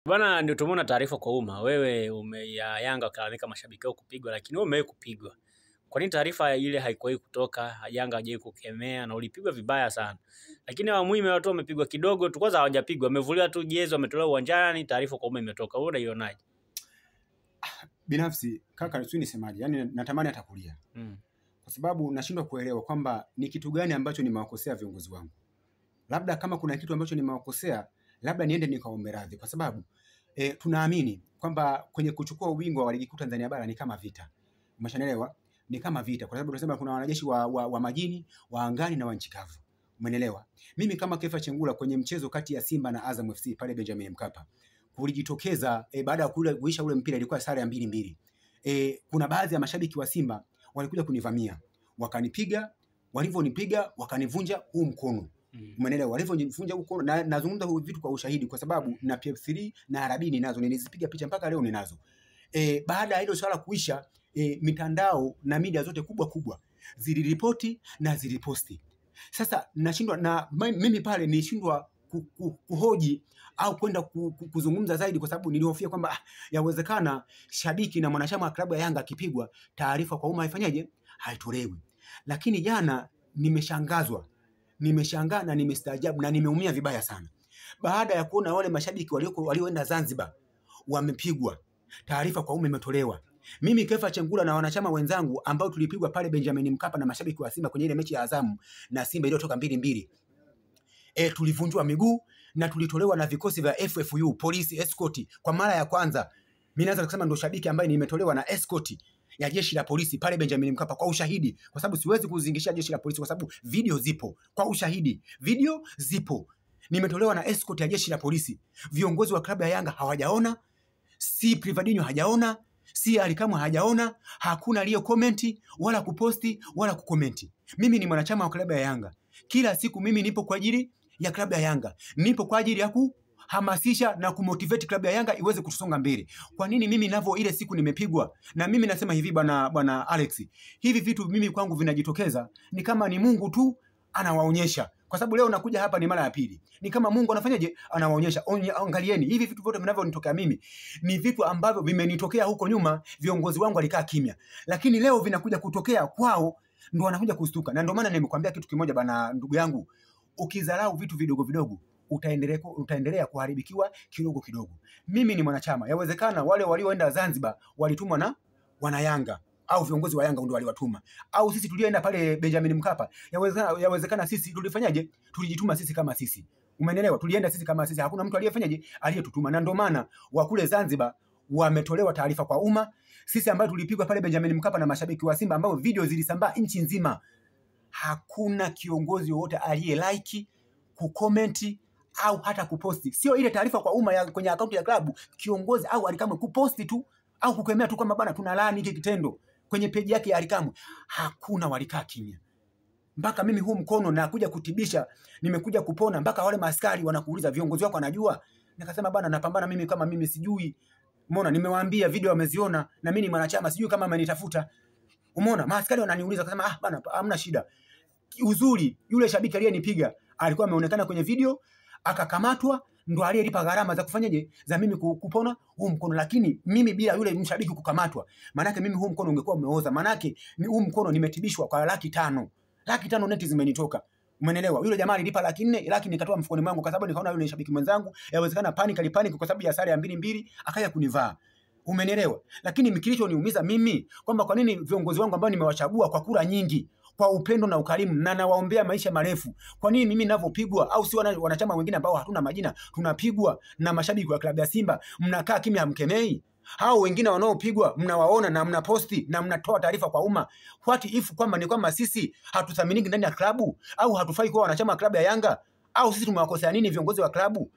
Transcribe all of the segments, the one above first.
Bwana, ndio tumeona taarifa kwa umma. Wewe ya Yanga wakalalamika mashabiki wao kupigwa, lakini wewe umewahi kupigwa. Kwa nini taarifa ile haikuwahi kutoka? Yanga hajawahi kukemea na ulipigwa vibaya sana. Lakini wa muhimu watu wamepigwa kidogo tu, kwanza hawajapigwa, wamevuliwa tu jezi, wametolewa uwanjani, taarifa kwa umma imetoka. Wewe unaionaje? Binafsi kaka, sio nisemaje, yani natamani atakulia. Kwa sababu nashindwa kuelewa kwamba ni kitu gani ambacho nimewakosea viongozi wangu. Labda kama kuna kitu ambacho nimewakosea, labda niende nikaombe radhi, kwa sababu tunaamini kwamba kwenye kuchukua ubingwa wa ligi kuu Tanzania bara ni kama vita. Umeshaelewa? Ni kama vita, kwa sababu tunasema kuna wanajeshi wa majini, wa angani na wa nchi kavu. Umeelewa? Mimi kama Kefa Chengula kwenye mchezo kati ya Simba na Azam FC pale Benjamin Mkapa, kulijitokeza baada ya kuisha ule mpira, ilikuwa sare ya 2-2. Kuna baadhi ya mashabiki wa Simba walikuja kunivamia, wakanipiga, walivyonipiga wakanivunja huu mkono. Umeelewa? Walivyonivunja huko, na nazungumza hivi vitu kwa ushahidi, kwa sababu na PF3 na Arabini ninazo, nilizipiga picha mpaka leo ninazo. Baada ya hilo swala kuisha, mitandao na media zote kubwa ziliripoti na ziliposti. Sasa nashindwa, na mimi pale nilishindwa kuhoji au kwenda kuzungumza zaidi, kwa sababu nilihofia kwamba yawezekana shabiki na mwanachama wa klabu ya Yanga akipigwa, taarifa kwa umma haifanyaje, haitolewi. Lakini jana nimeshangaa na nimestaajabu na nimeumia vibaya sana baada ya kuona wale mashabiki walioenda Zanzibar wamepigwa, taarifa kwa umma imetolewa. Mimi Kefa Chengula na wanachama wenzangu ambao tulipigwa pale Benjamin Mkapa na mashabiki wa Simba kwenye ile mechi ya Azam na Simba iliyotoka 2-2, tulivunjwa miguu na tulitolewa na vikosi vya FFU, polisi escort. Kwa mara ya kwanza mimi naweza kusema ndio shabiki ambaye nimetolewa na escort ya jeshi la polisi pale Benjamin Mkapa, kwa ushahidi, kwa sababu siwezi kuzingisha jeshi la polisi kwa sababu video zipo, kwa ushahidi video zipo. Nimetolewa na escort ya jeshi la polisi. Viongozi wa klabu ya Yanga hawajaona, si Privadinho hajaona, si Alikamwe hajaona, hakuna aliyo comment wala kuposti wala kukomenti. Mimi ni mwanachama wa klabu ya Yanga. Kila siku mimi nipo kwa ajili ya klabu ya Yanga. Nipo kwa ajili ya kuhamasisha na kumotivate klabu ya Yanga iweze kusonga mbele. Kwa nini mimi navyo ile siku nimepigwa? Na mimi nasema hivi bwana Alex, hivi vitu mimi kwangu vinajitokeza ni kama ni Mungu tu anawaonyesha. Kwa sababu leo nakuja hapa ni mara ya pili. Ni kama Mungu anafanyaje? Anawaonyesha. Angalieni, hivi vitu vyote vinavyonitokea mimi ni vitu ambavyo vimenitokea huko nyuma, viongozi wangu walikaa kimya. Lakini leo vinakuja kutokea kwao, ndio wanakuja kustuka. Na ndio maana nimekuambia kitu kimoja bana, ndugu yangu, ukidharau vitu vidogo utaendelea kuharibikiwa kidogo. Mimi ni mwanachama. Yawezekana wale walioenda Zanzibar walitumwa na wana Yanga, au viongozi wa Yanga ndio waliwatuma, au sisi tulioenda pale Benjamin Mkapa, yawezekana sisi tulifanyaje, tulijituma sisi kama sisi. Umeelewa? Tulienda sisi kama sisi, hakuna mtu aliyefanyaje, aliyetutuma. Na ndio maana wa kule Zanzibar wametolewa taarifa kwa umma. Sisi ambao tulipigwa pale Benjamin Mkapa na mashabiki wa Simba ambao video zilisambaa nchi nzima, hakuna kiongozi wote aliye like, kucomment au hata kuposti. Sio ile taarifa kwa umma kwenye akaunti ya klabu, kiongozi au Alikamwe kuposti tu au kukemea tu kwamba bana tunalaani hiki kitendo kwenye peji yake ya Alikamwe. Hakuna, walikaa kimya. Mpaka mimi huu mkono na kuja kutibisha, nimekuja kupona, mpaka wale maaskari wanakuuliza viongozi wako anajua. Nikasema bana, napambana mimi kama mimi sijui. Umeona, nimewaambia video wameziona, na mimi ni mwanachama, sijui kama amenitafuta. Umeona, maaskari wananiuliza, akasema bana hamna shida. Uzuri yule shabiki aliyenipiga alikuwa ameonekana kwenye video, akakamatwa, ndo aliyelipa gharama za kufanyaje, za mimi kupona huu mkono. Lakini mimi bila yule mshabiki kukamatwa, manake mimi huu mkono ungekuwa umeoza. Manake huu mkono nimetibishwa kwa 500,000. 500,000 neti zimenitoka. Umeelewa? Yule jamaa alilipa 400,000, lakini nikatoa mfukoni mwangu kwa sababu nikaona yule shabiki mwenzangu yawezekana alipanic kwa sababu ya sare ya 2-2 akaja kunivaa. Umeelewa? Lakini kilichoniumiza mimi kwamba kwa nini viongozi wangu ambao nimewachagua kwa kura nyingi, kwa upendo na ukarimu, na nawaombea maisha marefu, kwa nini mimi ninavyopigwa, au si wanachama wengine ambao hatuna majina tunapigwa na mashabiki wa klabu ya Simba, mnakaa kimya, hamkemei? Hao wengine wanaopigwa mnawaona na mnaposti na mnatoa taarifa kwa umma. What if kwamba ni kwamba sisi hatuthaminiki ndani ya klabu, au hatufai kuwa wanachama wa klabu ya Yanga, au sisi tumewakosea nini viongozi wa klabu?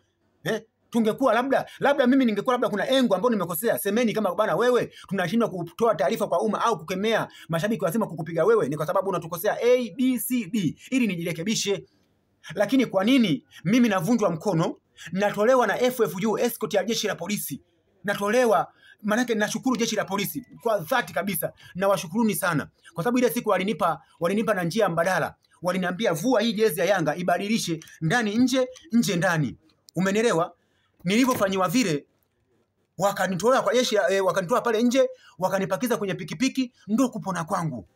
Tungekuwa labda mimi ningekuwa labda kuna engo ambao nimekosea, semeni kama bana wewe tunashindwa kutoa taarifa kwa umma au kukemea mashabiki wasema kukupiga wewe ni kwa sababu unatukosea A B C D, ili nijirekebishe. Lakini kwa nini mimi navunjwa mkono, natolewa na FFU, escort ya jeshi la polisi, natolewa? Manake nashukuru jeshi la polisi kwa dhati kabisa, na washukuruni sana, kwa sababu ile siku walinipa na njia mbadala. Waliniambia vua hii jezi ya Yanga ibadilishe ndani nje, nje ndani. Umenelewa? Nilivyofanywa vile, wakanitoa kwa jeshi, wakanitoa pale nje, wakanipakiza kwenye pikipiki, ndio kupona kwangu.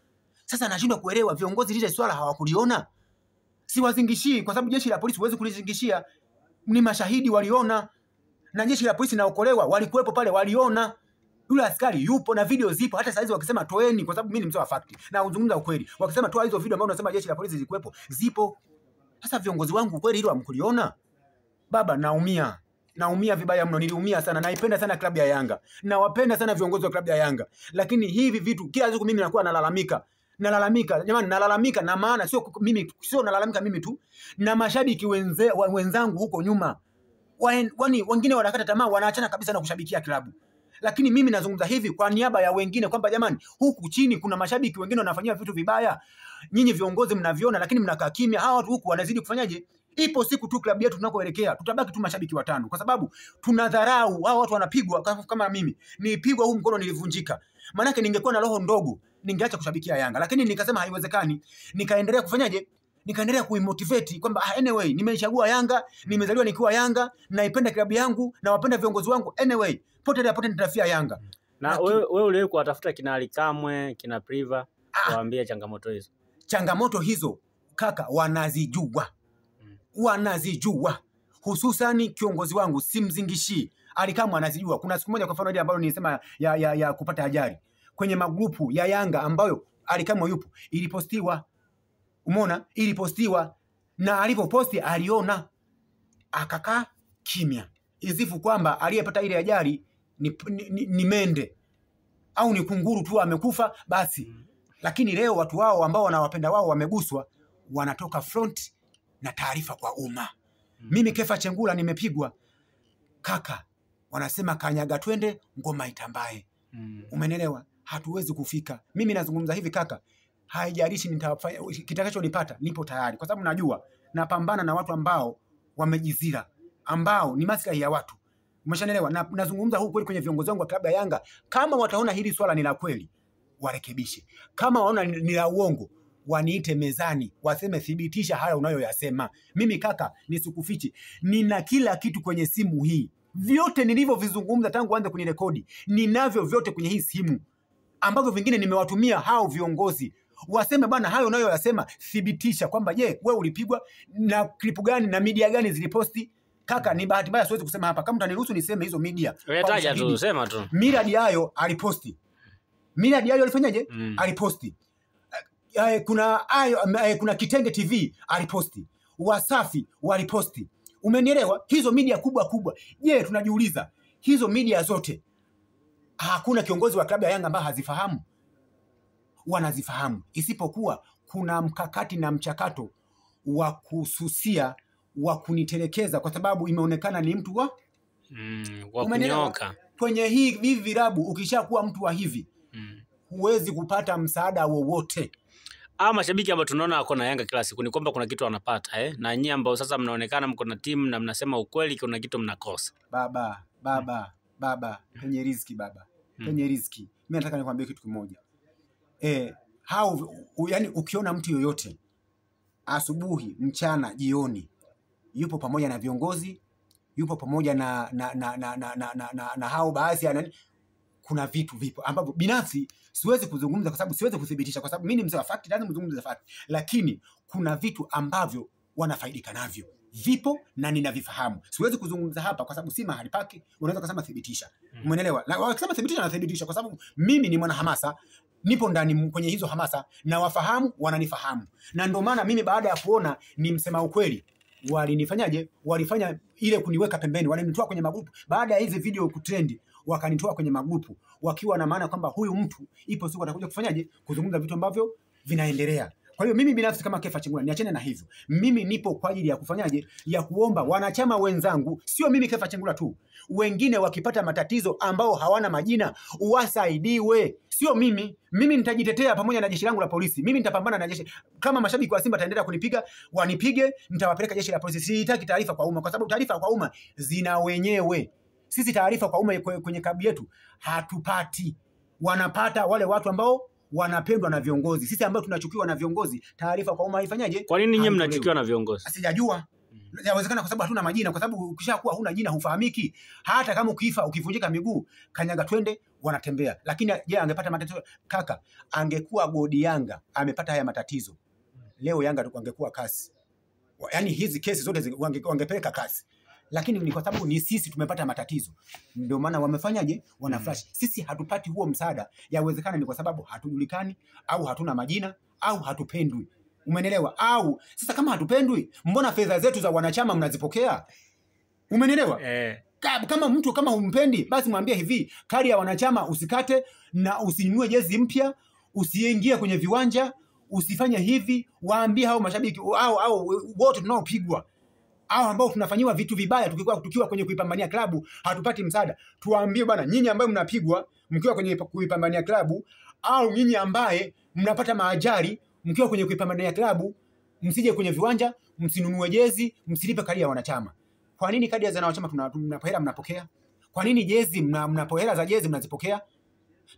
Sasa nashindwa kuelewa viongozi lile swala hawakuliona. Siwazingishii kwa sababu jeshi la polisi huwezi kulizingishia, ni mashahidi waliona, na jeshi la polisi naokolewa walikuwepo pale, waliona. Yule askari yupo na video zipo, hata saizi wakisema toeni, kwa sababu mimi ni mzee wa fact na uzungumza ukweli, wakisema toa hizo video ambazo unasema jeshi la polisi zilikuwepo, zipo. Sasa viongozi wangu kweli hilo hamkuliona? Baba, naumia vibaya mno, niliumia sana. Naipenda sana klabu ya Yanga, nawapenda sana viongozi wa klabu ya Yanga, lakini hivi vitu kila siku mimi nakuwa nalalamika jamani, nalalamika na maana sio nalalamika mimi tu, na mashabiki wenzangu huko nyuma wengine wanakata tamaa, wanaachana kabisa na kushabikia klabu. Lakini mimi nazungumza hivi kwa niaba ya wengine kwamba jamani, huku chini kuna mashabiki wengine wanafanyia vitu vibaya. Nyinyi viongozi mnaviona, lakini mnakaa kimya. Hawa watu huku wanazidi kufanyaje? Ipo siku tu klabu yetu tunakoelekea tutabaki tu mashabiki watano, kwa sababu tunadharau hao watu. Wanapigwa kama mimi nilipigwa, huu mkono nilivunjika. Maana yake ningekuwa na roho ndogo ningeacha kushabikia Yanga, lakini nikasema haiwezekani. Nikaendelea kufanyaje? Nikaendelea kuimotivate kwamba anyway, nimechagua Yanga, nimezaliwa nikiwa Yanga, naipenda klabu yangu na wapenda viongozi wangu. Anyway, pote nitafia Yanga. Na wewe uliwahi kuwatafuta kina Alikamwe, kina Priva, waambie changamoto hizo? Changamoto hizo kaka wanazijua. Wanazijua. Hususani kiongozi wangu simzingishi, Alikamwe anazijua. Kuna siku moja kwa mfano ile ambayo nilisema ya kupata ajali kwenye magrupu ya Yanga ambayo Alikamwe yupo, ilipostiwa. Umeona? Ilipostiwa, na alipoposti aliona, akakaa kimya. Izifu kwamba aliyepata ile ajali ni mende au ni kunguru tu amekufa basi. Lakini leo watu wao ambao wanawapenda wao wameguswa, wanatoka front na taarifa kwa umma. Mimi Kefa Chengula nimepigwa kaka, wanasema kanyaga twende ngoma itambae. Umenelewa? Hatuwezi kufika. Mimi nazungumza hivi kaka, haijalishi nitafanya kitakachonipata, nipo tayari, kwa sababu najua napambana na watu ambao wamejizira, ambao ni maslahi ya watu. Umeshanelewa? Na nazungumza huko kweli kwenye viongozi wangu wa klabu ya Yanga. Kama wataona hili swala ni la kweli, warekebishe. Kama waona ni la uongo, waniite mezani, waseme thibitisha haya unayoyasema. Mimi kaka, nisikufichi, nina kila kitu kwenye simu hii. Vyote nilivyovizungumza tangu anze kunirekodi, ninavyo vyote kwenye hii simu, ambavyo vingine nimewatumia hao viongozi. Waseme bana, hayo unayoyasema thibitisha kwamba wewe ulipigwa na klipu gani na media gani ziliposti. Kaka, ni bahati mbaya siwezi kusema hapa. Kama mtaniruhusu niseme hizo media. Taja tu, sema tu. Millard Ayo aliposti. Millard Ayo alifanyaje? Aliposti. Kuna Kitenge TV aliposti. Wasafi waliposti. Umenielewa? Hizo media kubwa. Tunajiuliza, hizo media zote hakuna kiongozi wa klabu ya Yanga ambaye hazifahamu? Wanazifahamu, isipokuwa kuna mkakati na mchakato wa kususia, wa kunitelekeza, kwa sababu imeonekana ni mtu wa kunyoka. Kwenye hivi virabu ukishakuwa mtu wa hivi, huwezi kupata msaada wowote. Mashabiki ambao tunaona wako na Yanga kila siku ni kwamba kuna kitu wanapata na nyinyi ambao sasa mnaonekana mko na timu na mnasema ukweli, kuna kitu mnakosa. Baba, penye riziki baba. Penye riziki. Mimi nataka nikwambie kitu kimoja. Yani ukiona mtu yoyote asubuhi, mchana, jioni yupo pamoja na viongozi, yupo pamoja na hao baadhi ya nani, kuna vitu vipo ambavyo binafsi siwezi kuzungumza kwa sababu siwezi kudhibitisha, kwa sababu mimi ni mzee wa fact, lazima nizungumze fact. Lakini kuna vitu ambavyo wanafaidika navyo, vipo na ninavifahamu. Siwezi kuzungumza hapa kwa sababu si mahali pake. Unaweza kusema thibitisha. Umeelewa? Na wakisema thibitisha na thibitisha, kwa sababu mimi ni mwana hamasa, nipo ndani kwenye hizo hamasa, na wafahamu, wananifahamu. Na ndio maana mimi baada ya kuona ni msema ukweli, walinifanyaje? Walifanya ile kuniweka pembeni, walinitoa kwenye magrupu. Baada ya hizi video kutrend, wakanitoa kwenye magrupu, wakiwa na maana kwamba huyu mtu ipo siku atakuja kufanyaje? Kuzungumza vitu ambavyo vinaendelea. Kwa hiyo mimi binafsi kama Kefa Chengula niachane na hivyo. Mimi nipo kwa ajili ya kufanyaje? Ya kuomba wanachama wenzangu, sio mimi Kefa Chengula tu, wengine wakipata matatizo ambao hawana majina wasaidiwe. Sio mimi. Mimi nitajitetea pamoja na jeshi langu la polisi. Mimi nitapambana na jeshi. Kama mashabiki wa Simba taendelea kunipiga, wanipige, nitawapeleka jeshi la polisi. Sitaki taarifa kwa umma, kwa sababu taarifa kwa umma zina wenyewe. Sisi taarifa kwa umma kwenye klabu yetu hatupati. Wanapata wale watu ambao wanapendwa na viongozi. Sisi ambao tunachukiwa na viongozi, taarifa kwa umma haifanyaje? Kwa nini nyinyi mnachukiwa na viongozi? Sijajua. Yawezekana kwa sababu hatuna majina, kwa sababu ukishakuwa huna jina hufahamiki. Hata kama ukifa ukivunjika miguu, kanyaga twende wanatembea. Lakini je, angepata matatizo kaka, angekuwa Godi Yanga amepata haya matatizo, leo Yanga angekuwa kasi. Yaani hizi kesi zote wangepeleka kasi. Lakini ni kwa sababu ni sisi tumepata matatizo. Ndio maana wamefanyaje? Wana flash. Sisi hatupati huo msaada. Yawezekana ni kwa sababu hatujulikani au hatuna majina au hatupendwi. Umenelewa? Au sasa kama hatupendwi, mbona fedha zetu za wanachama mnazipokea? Umenelewa? Kama mtu kama humpendi, basi mwambie hivi, kadi ya wanachama usikate na usinunue jezi mpya, usiingie kwenye viwanja, usifanye hivi. Waambie hao mashabiki au wote tunaopigwa, au ambao tunafanyiwa vitu vibaya tukiwa kwenye kuipambania klabu hatupati msaada. Tuwaambie bwana, nyinyi ambao mnapigwa mkiwa kwenye kuipambania klabu, au nyinyi ambaye mnapata maajari mkiwa kwenye kuipambania klabu, msije kwenye viwanja, msinunue jezi, msilipe kadi ya wanachama. Kwa nini kadi za wanachama mnapohela mnapokea? Kwa nini jezi mnapohela za jezi mnazipokea?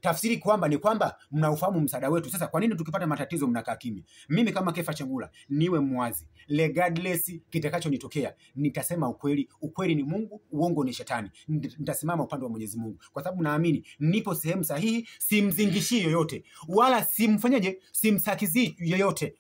Tafsiri kwamba ni kwamba mnaufahamu msaada wetu. Sasa kwa nini tukipata matatizo mnakaa kimya? Mimi kama Kefa Chengula niwe mwazi, regardless kitakachonitokea, nitasema ukweli. Ukweli ni Mungu, uongo ni shetani. Nitasimama upande wa Mwenyezi Mungu kwa sababu naamini nipo sehemu sahihi, simzingishii yoyote wala simsakizii yoyote.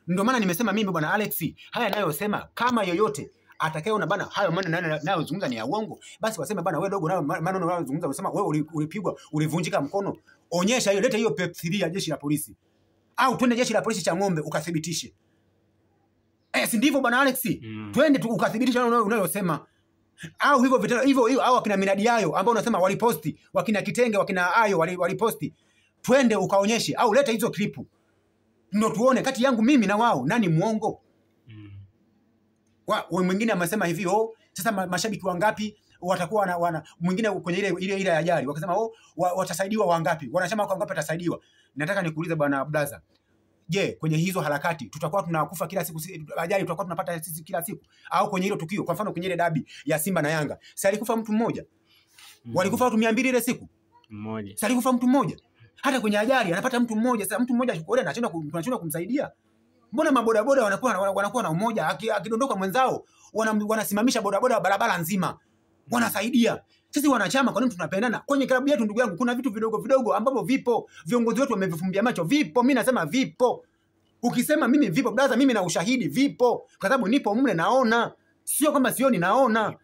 Ndio maana nimesema mimi bwana Alex, haya nayosema kama yoyote atakayeona bana hayo maneno nayozungumza ni ya uongo, basi waseme bana, wewe dogo, nayo maneno unayozungumza unasema wewe ulipigwa, ulivunjika mkono, onyesha hiyo, leta hiyo Pep3 ya jeshi la polisi, au twende jeshi la polisi cha Ng'ombe ukathibitishe. Si ndivyo bwana Alex? Twende ukathibitishe unayosema. Au hivyo au akina Miradi Yayo ambao unasema waliposti, wakina Kitenge, wakina Ayo waliposti, twende ukaonyeshe, au leta hizo klipu ndio tuone kati yangu mimi na wao nani muongo. Mwingine amesema hivi, sasa mashabiki wangapi watakuwa mwingine kwenye ile ya ajali wakasema watasaidiwa wangapi, wanachama wangapi watasaidiwa. Nataka nikuulize bwana Blaza, je, kwenye hizo harakati tutakuwa tunakufa kila siku, ajali tutakuwa tunapata sisi kila siku? Au kwenye hilo tukio, kwa mfano kwenye ile dabi ya Simba na Yanga, si alikufa mtu mmoja? Walikufa watu 200 ile siku mmoja, si alikufa mtu mmoja? Hata kwenye ajali anapata mtu mmoja. Sasa mtu mmoja shukrani tunachona kumsaidia. Mbona mabodaboda wanakuwa na umoja, akidondoka mwenzao wanasimamisha bodaboda barabara nzima, wanasaidia. Sisi wanachama kwa nini tunapendana? Kwenye klabu yetu ndugu yangu kuna vitu vidogo vidogo ambavyo vipo, viongozi wetu wamevifumbia macho, vipo. Mimi nasema vipo. Ukisema mimi vipo brother, mimi na ushahidi vipo, kwa sababu nipo mle naona, sio kama sioni, naona.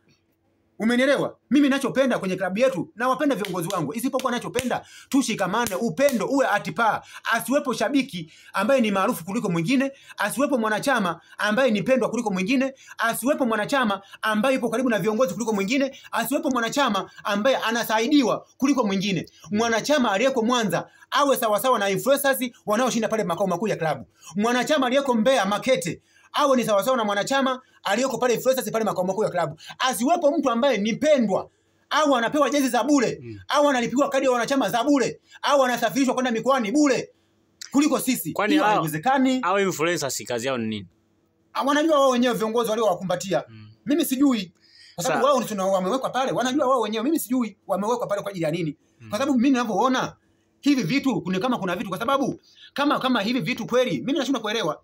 Umenielewa? Mimi ninachopenda kwenye klabu yetu na wapenda viongozi wangu, isipokuwa ninachopenda tushikamane, upendo uwe atipa. Asiwepo shabiki ambaye ni maarufu kuliko mwingine, asiwepo mwanachama ambaye ni pendwa kuliko mwingine, asiwepo mwanachama ambaye yupo karibu na viongozi kuliko mwingine, asiwepo mwanachama ambaye anasaidiwa kuliko mwingine. Mwanachama aliyeko Mwanza awe sawa sawa na influencers wanaoshinda pale makao makuu ya klabu. Mwanachama aliyeko Mbeya Makete awe ni sawa sawa na mwanachama aliyoko pale influencers pale makao makuu ya klabu. Asiwepo mtu ambaye ni pendwa au anapewa jezi za bure, au analipigwa kadi ya wanachama za bure, au anasafirishwa kwenda mikoani bure kuliko sisi. Kwani haiwezekani? Au influencers kazi yao ni nini? Wanajua wao wenyewe viongozi waliowakumbatia. Mimi sijui. Kwa sababu wao ndio wamewekwa pale, wanajua wao wenyewe. Mimi sijui wamewekwa pale kwa ajili ya nini. Kwa sababu mimi ninavyoona hivi vitu kuna vitu, kwa sababu kama hivi vitu kweli mimi nashindwa kuelewa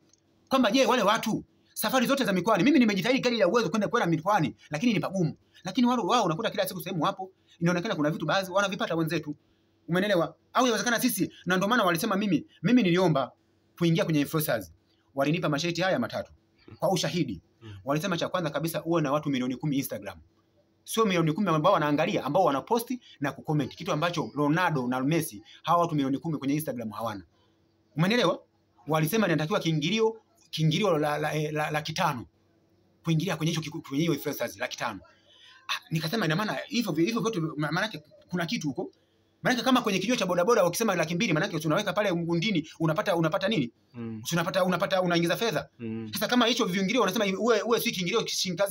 kwamba je, wale watu safari zote za mikoani, mimi nimejitahidi kadri ya uwezo kwenda mikoani, lakini ni pagumu. Lakini wao unakuta kila siku sehemu hapo, inaonekana kuna vitu baadhi wanavipata wenzetu. Umeelewa? Au inawezekana sisi, na ndio maana walisema mimi niliomba kuingia kwenye influencers. Walinipa masharti haya matatu kwa ushahidi. Walisema cha kwanza kabisa uwe na watu milioni 10 Instagram. Sio milioni 10 ambao wanaangalia, ambao wanaposti na kucomment, kitu ambacho Ronaldo na Messi hawa watu milioni 10 kwenye Instagram hawana. Umeelewa? Walisema inatakiwa kiingilio la 5 kuingilia kwenye hiyo influencers la 5. Nikasema ina maana hivyo vyote, maana yake kuna kitu huko. Maana yake kama kwenye kijio cha bodaboda wakisema 200,000, maana yake unaweka pale mgundini unapata nini? Unaingiza fedha. Sasa kama hicho viingilio wanasema uwe si kiingilio shilingi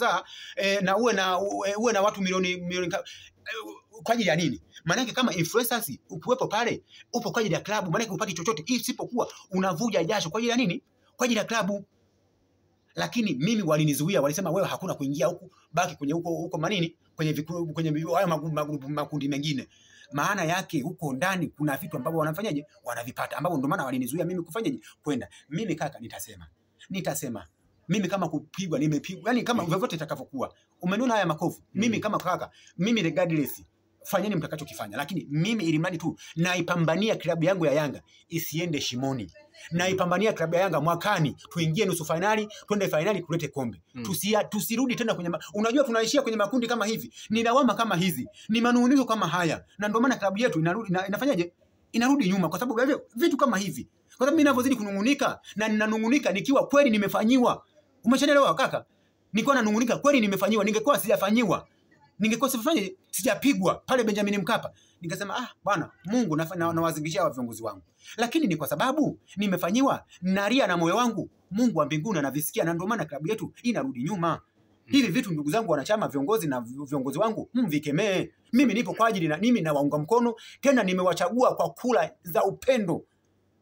na uwe na watu milioni kwa ajili ya nini? Maana yake kama influencers ukiwepo pale upo kwa ajili ya klabu, maana yake upati chochote, isipokuwa unavuja jasho kwa ajili ya nini? Kwa ajili ya klabu. Lakini mimi walinizuia, walisema wewe hakuna kuingia huku, baki kwenye huko manini, kwenye hayo makundi mengine. Maana yake huko ndani kuna vitu ambavyo wanavipata, ambavyo ndio maana walinizuia mimi kufanyaje kwenda. Mimi kaka nitasema Mimi kama kupigwa nimepigwa, yani kama vyovyote itakavyokuwa. Umeniona haya makovu. Mimi kama kaka, mimi regardless, fanyeni mtakachokifanya, lakini mimi ilimradi tu naipambania klabu yangu ya Yanga isiende shimoni. Naipambania klabu ya Yanga mwakani tuingie nusu finali, twende finali kulete kombe. Tusirudi tena kwenye unajua tunaishia kwenye makundi kama hivi. Ni lawama kama hizi, ni manunguniko kama haya. Na ndio maana klabu yetu inarudi inafanyaje? Inarudi nyuma kwa sababu ya vitu kama hivi. Kwa sababu mimi ninavyozidi kunungunika na ninanungunika nikiwa kweli nimefanyiwa. Umeshaelewa kaka? Nilikuwa nanungunika kweli nimefanyiwa, ningekuwa sijafanyiwa. Ningekuwa sijapigwa pale Benjamin Mkapa. Ningesema bwana Mungu nawazingishia viongozi wangu. Lakini ni kwa sababu nimefanyiwa, nalia na moyo wangu. Mungu wa mbinguni anavisikia, na ndio maana klabu yetu inarudi nyuma. Hivi vitu ndugu zangu wanachama, viongozi na viongozi wangu, mvikemee. Mimi nipo kwa ajili na mimi nawaunga mkono, tena nimewachagua kwa kula za upendo.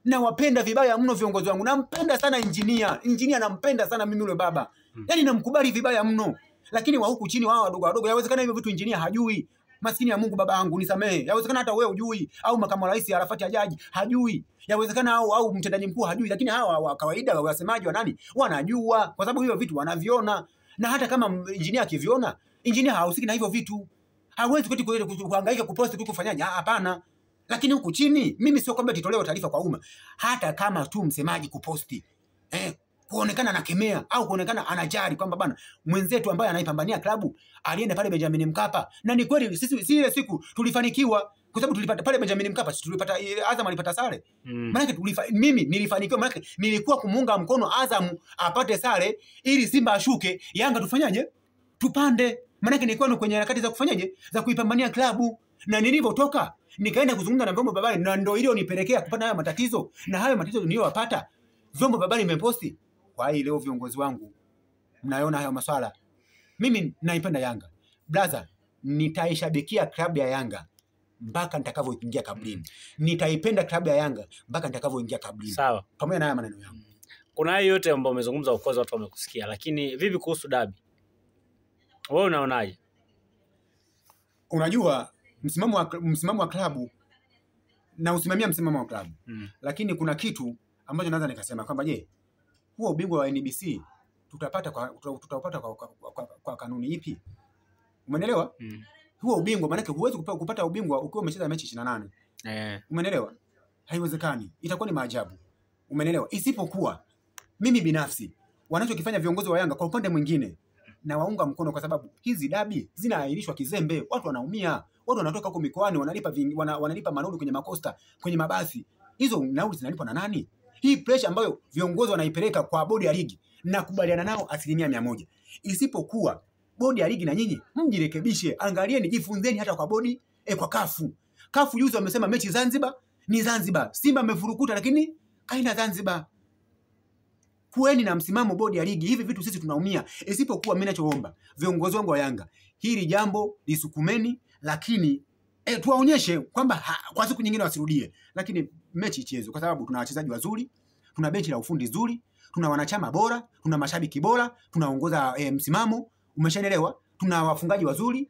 Na wapenda vibaya mno viongozi wangu. Nampenda sana Engineer nampenda sana mimi yule baba. Yaani namkubali vibaya mno. Lakini wa huku chini wao wadogo yawezekana hivyo vitu Engineer hajui. Maskini ya Mungu baba yangu nisamehe. Yawezekana hata wewe hujui, au makamu wa rais Arafati Hajaji hajui. Yawezekana au mtendaji mkuu hajui, lakini hawa wa kawaida wasemaji wa nani wanajua, kwa sababu hivyo vitu wanaviona. Na hata kama Engineer akiviona, Engineer hahusiki na hivyo vitu. Hawezi kuhangaika kuposti tu kufanyaje? Hapana. Lakini huku chini mimi sio kwamba titolewe taarifa kwa umma. Hata kama tu msemaji kuposti kuonekana anakemea au kuonekana anajari kwamba bana mwenzetu ambaye anaipambania klabu alienda pale Benjamin Mkapa, na ni kweli sisi ile siku tulifanikiwa kwa sababu tulipata pale Benjamin Mkapa, tulipata Azam alipata sare. Maana mimi nilifanikiwa, maana nilikuwa kumuunga mkono Azam apate sare ili Simba ashuke, Yanga tufanyaje? Tupande. Maana nilikuwa kwenye harakati za kufanyaje? Za kuipambania klabu. Na nilivyotoka nikaenda kuzungumza na vyombo vya habari, na ndio ile nipelekea kupata haya matatizo, na hayo matatizo niliyopata vyombo vya habari nimeposti. Kwa hiyo leo viongozi wangu mnaona hayo maswala, mimi naipenda Yanga brother, nitaishabikia klabu ya Yanga mpaka nitakavyoingia kaburini. Nitaipenda klabu ya Yanga mpaka nitakavyoingia kaburini. Sawa, pamoja na haya maneno yangu. Kuna hayo yote ambayo umezungumza, of course watu wamekusikia, lakini vipi kuhusu dabi? Wewe unaonaje? Unajua msimamo wa klabu na usimamia msimamo wa klabu. Lakini kuna kitu ambacho naweza nikasema kwamba je, huo ubingwa wa NBC tutapata kwa kanuni ipi? Umeelewa? Huo ubingwa maana huwezi kupata ubingwa ukiwa umecheza mechi 28. Umeelewa? Haiwezekani. Itakuwa ni maajabu. Umeelewa? Isipokuwa mimi binafsi wanachokifanya viongozi wa Yanga kwa upande mwingine na waunga mkono, kwa sababu hizi dabi zinaahirishwa kizembe, watu wanaumia, watu wanatoka huko mikoani wanalipa manuru kwenye makosta, kwenye mabasi. Hizo nauli zinalipwa na nani? Hii pressure ambayo viongozi wanaipeleka kwa bodi ya ligi na kubaliana nao 100%. Isipokuwa bodi ya ligi na nyinyi mjirekebishe, angalieni, jifunzeni hata kwa bodi kwa kafu. Kafu juzi wamesema mechi Zanzibar ni Zanzibar. Simba amefurukuta lakini kaina Zanzibar. Kueni na msimamo bodi ya ligi. Hivi vitu sisi tunaumia. Isipokuwa mimi ninachoomba viongozi wangu wa Yanga, hili jambo lisukumeni, lakini tuwaonyeshe kwamba kwa siku nyingine wasirudie, lakini mechi ichezwe, kwa sababu tuna wachezaji wazuri, tuna benchi la ufundi zuri, tuna wanachama bora, tuna mashabiki bora, tunaongoza msimamo, umeshaelewa, tuna wafungaji wazuri,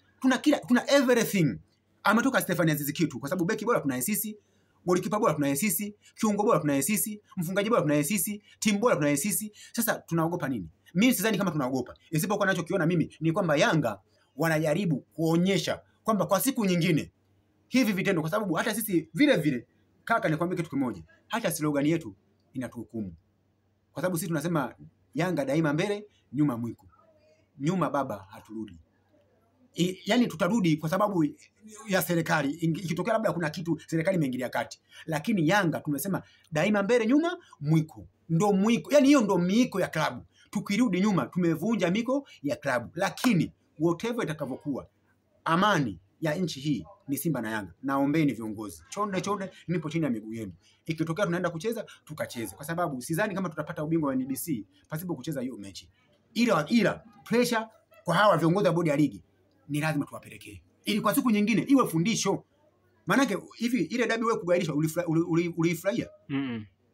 tuna everything. Ametoka Stefan Aziz Kitu, kwa sababu beki bora tunaye sisi, golikipa bora tunaye sisi, kiungo bora tunaye sisi, mfungaji bora tunaye sisi, timu bora tunaye sisi. Sasa tunaogopa nini? Mimi sidhani kama tunaogopa. Isipokuwa ninachokiona mimi ni kwamba Yanga wanajaribu kuonyesha kwamba kwa siku nyingine hivi vitendo, kwa sababu hata sisi vile vile kaka, nikwambie kitu kimoja, hata slogan yetu inatuhukumu. Kwa sababu sisi tunasema Yanga daima mbele, nyuma mwiko. Nyuma baba haturudi. Yaani tutarudi kwa sababu ya serikali. Ikitokea labda kuna kitu serikali imeingilia kati. Lakini Yanga tumesema daima mbele, nyuma mwiko. Ndio mwiko. Yaani hiyo ndio miiko ya klabu. Tukirudi nyuma tumevunja miko ya klabu. Lakini whatever itakavyokuwa, amani ya nchi hii ni Simba na Yanga. Naombeni viongozi, chonde nipo chini ya miguu yenu. Ikitokea tunaenda kucheza, tukacheze, kwa sababu sidhani kama tutapata ubingwa wa NBC pasipo kucheza hiyo mechi. Ila pressure kwa hawa viongozi wa bodi ya ligi ni lazima tuwapelekee, ili kwa siku nyingine iwe fundisho. Maana hivi ile dabi wewe kugairishwa ulifurahia?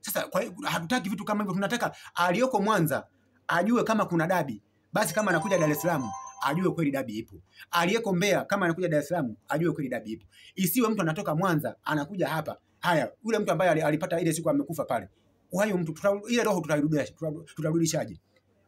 Sasa hatutaki vitu kama hivyo. Tunataka aliyoko Mwanza ajue kama kuna dabi, basi kama anakuja Dar es Salaam ajue kweli dabi ipo. Aliyeko Mbeya kama anakuja Dar es Salaam ajue kweli dabi ipo. Isiwe mtu anatoka Mwanza anakuja hapa. Haya, yule mtu ambaye alipata ile siku amekufa pale, huyo mtu ile roho tutarudishaje?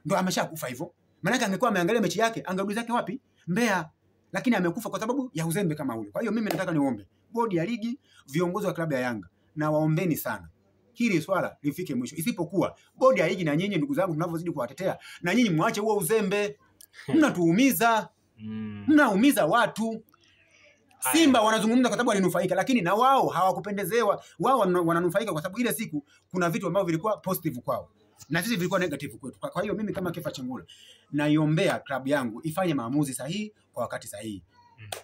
ndio ameshakufa hivyo. Maana angekuwa ameangalia mechi yake, angerudi zake wapi? Mbeya. Lakini amekufa kwa sababu ya uzembe kama ule. Kwa hiyo mimi nataka niombe bodi ya ligi, viongozi wa klabu ya Yanga, na waombeni sana hili swala lifike mwisho. Isipokuwa bodi ya ligi na nyinyi ndugu zangu tunavyozidi kuwatetea, na nyinyi muache huo uzembe. Mnatuumiza. Mnaumiza watu. Simba wanazungumza kwa sababu walinufaika, lakini na wao hawakupendezewa. Wao wananufaika kwa sababu ile siku kuna vitu ambavyo vilikuwa positive kwao na sisi vilikuwa negative kwetu. Kwa hiyo mimi kama Kefa Chengula naiombea klabu yangu ifanye maamuzi sahihi kwa wakati sahihi.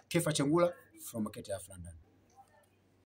Kefa Chengula from KTF London.